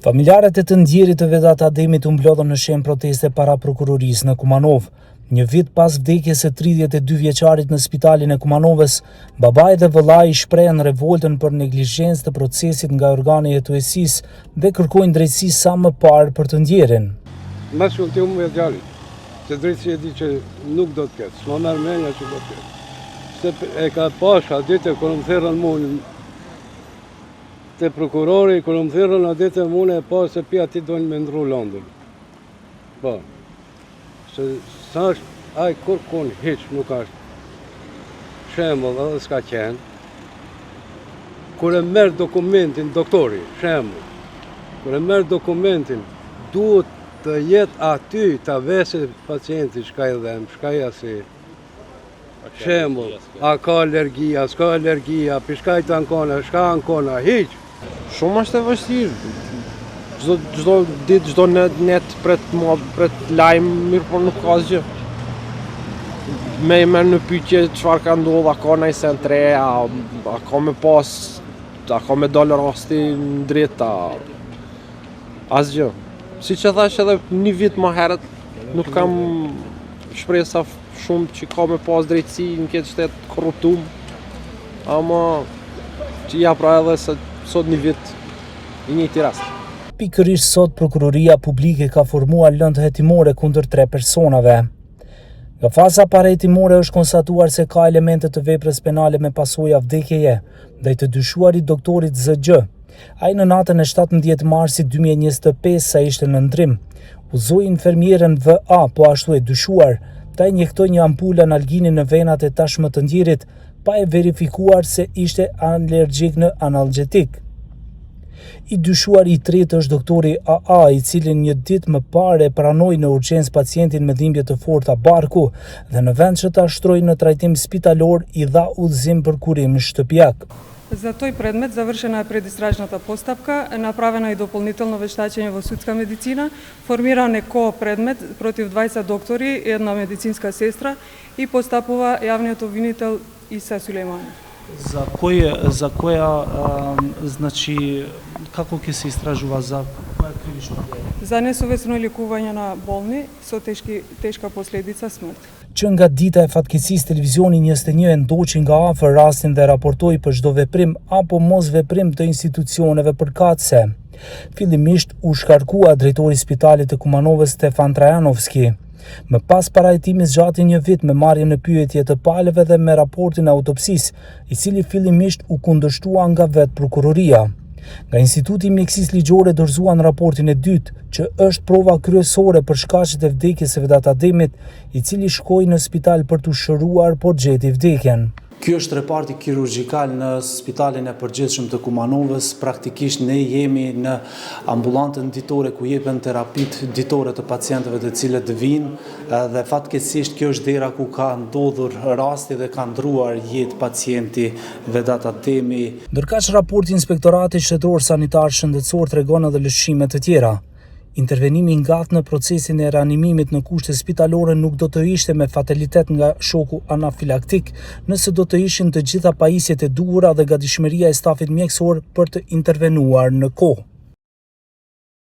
Familjarët e të ndjerit të Vedat Ademit u mblodhën në shenjë proteste para prokurorisë në Kumanov. Një vit pas vdekjes së 32 vjeçarit në spitalin e Kumanovës, babai dhe vëllai shprehen revoltën për neglizhencë të procesit nga organi hetuesisë dhe kërkojnë drejtësi sa më parë për të ndjerin. Ma shkullti unë me djalit, se drejtësi e di që nuk do të ketë, s'ma merr mendja që do të ketë. Se e ka pasha, ditë kër më therrën mund, te prokurori, kër më therrën a ditë mund e pas se pi ati dojnë me ndru Londën. Po, se sa është, aj kur kun hiq nuk është shembull edhe s'ka qenë. Kër e merr dokumentin doktori, shembull, kër e merr dokumentin, duhet të jetë aty të vese pacienti shka i dhem, shka i asi. Shembull, a ka alergia, s'ka alergia, për shka i të ankona, shka ankona, hiq. Shumë është e vështirë. Çdo ditë, çdo net pret lajm, mirë por nuk ka asgjë. Me në pyetje çfarë ka ndodhur, a ka ndonjë sent tre, a ka me pas, a ka me dalë rasti në drejta. Asgjë. Siç e thash edhe një vit më herët, nuk kam shpresa shumë që ka me pas drejtësi në këtë shtet korruptum. Ama që ja pra edhe se sot një vit i njëjti rast. Pikërisht sot prokuroria publike ka formuar lëndë hetimore kundër 3 personave. Nga faza parahetimore është konstatuar se ka elemente të veprës penale me pasoja vdekjeje ndaj të dyshuarit doktorit ZG. Ai në natën e 17 marsit 2025 sa ishte në ndrim, uzoi infermierën VA, po ashtu e dyshuar, ta injektoi një ampull analgini në venat e tashmë të ndjerit, pa e verifikuar se ishte alergjik në analgjetik. I dyshuar i tretë është doktori AA, i cili një ditë më parë pranoi në urgjencë pacientin me dhimbje të forta barku dhe në vend që ta shtrojë në trajtim spitalor i dha udhëzim për kurim shtëpiak. За той предмет завършена е предистражната постапка, направено и допълнително вештачење во судска медицина, формиран е ко-предмет против 20 доктори и една медицинска сестра и постапува јавниот обвинител Иса Сулейманов. За која, значи, како ќе се истражува, за која кривична дела? За несовесно лекување на болни со тешка последица смрт. Që nga dita e fatkeqësisë televizioni 21 e ndoqi nga afër rastin dhe raportoi për çdo veprim apo mos veprim të institucioneve përkatëse. Fillimisht u shkarkua drejtori i spitalit të Kumanovës Stefan Trajanovski. Më pas parajtimit zgjati një vit me marrjen në pyetje të palëve dhe me raportin e autopsisë, i cili fillimisht u kundërshtua nga vetë prokuroria. Nga Instituti Mjekësisë Ligjore dorëzuan raportin e dytë, që është prova kryesore për shkaqet e vdekjes së Vedat Ademit, i cili shkoi në spital për t'u shëruar, por gjeti vdekjen. Ky është reparti kirurgjikal në spitalin e përgjithshëm të Kumanovës. Praktikisht ne jemi në ambulantën ditore ku jepen terapitë ditore të pacientëve të cilët vinë dhe fatkeqësisht kjo është dera ku ka ndodhur rasti dhe ka ndruar jetë pacienti Vedat Ademi. Ndërkaq raporti i Inspektoratit Shtetëror Sanitar Shëndetësor tregon edhe lëshime të tjera. Intervenimi i ngat në procesin e reanimimit në kushte spitalore nuk do të ishte me fatalitet nga shoku anafilaktik nëse do të ishin të gjitha pajisjet e duhura dhe gatishmëria e stafit mjekësor për të intervenuar në kohë.